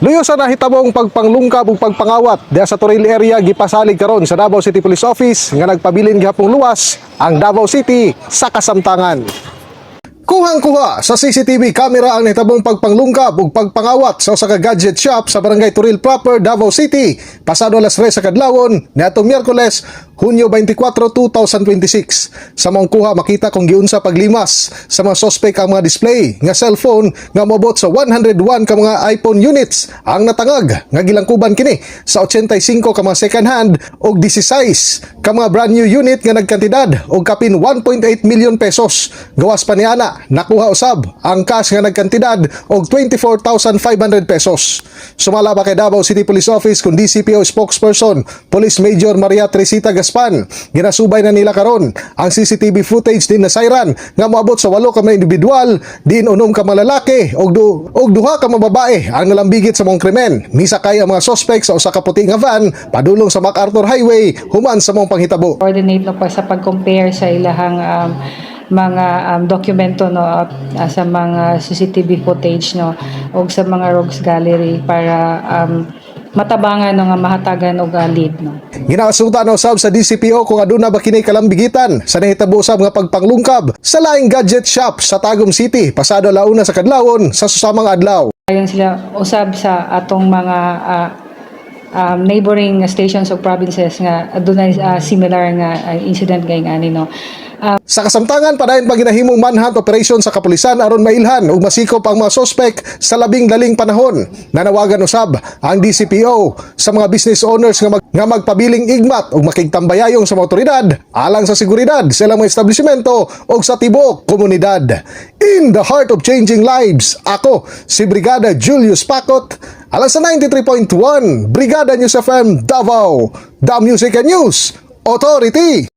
Luyo sa nahitabong pagpanglungkab ug pagpangawat diha sa Toril area gipasalig karon sa Davao City Police Office nga nagpabilin gihapong luwas ang Davao City sa kasamtangan. Kuhang-kuha sa CCTV camera ang nahitabong pagpanglungkab ug pagpangawat sa usa ka gadget shop sa Barangay Toril proper, Davao City pasado alas 3 sa kadlawon niadtong Miyerkules, Hunyo 24, 2026. Sa mong kuha makita kung giunsa paglimas sa mga suspect ang mga display nga cellphone nga moabot sa 101 ka mga iPhone units ang natangag nga gilangkuban kini sa 85 ka mga second hand ug 16 ka mga brand new unit nga nagkantidad og kapin 1.8 million pesos. Gawas pa niana nakuha usab ang cash nga nagkantidad og 24,500 pesos. Sumala pa kay Davao City Police Office kung DCPO spokesperson Police Major Maria Teresita Gaspan. Ginasubay na nila karon ang CCTV footage din na sayran nga moabot sa 8 ka mga individual, din 6 ka mga lalaki og 2 ka mga babae ang nalambigit sa mong krimen. Misakay ang mga suspect sa usa ka puti nga van padulong sa MacArthur Highway human sa mong panghitabo. Coordinate no pa sa pag-compare sa ilahang mga dokumento no sa mga CCTV footage no ug sa mga rogues gallery para matabangan no nga mahatagan og lead no. Ginasuta na usab sa DCPO kung aduna ba kini kalambigitan sa nahitabo usab nga pagpanglungkab sa laing gadget shop sa Tagum City pasado alauna sa kadlawon sa susamang adlaw. Ayon sila usab sa atong mga neighboring stations o provinces nga adunay similar nga incident kay ani no. Sa kasamtangan padayon pa ginahimong manhunt operation sa kapulisan aron mailhan ug masikop ang mga suspect sa labing daling panahon. Nanawagan usab ang DCPO sa mga business owners nga magpabiling igmat ug makigtambayayong sa mga otoridad alang sa seguridad sa ilang mga establishmento ug sa tibuok komunidad. In the heart of changing lives, ako si Brigada Julius Pacot alang sa 93.1 Brigada News FM Davao, The Music and News Authority.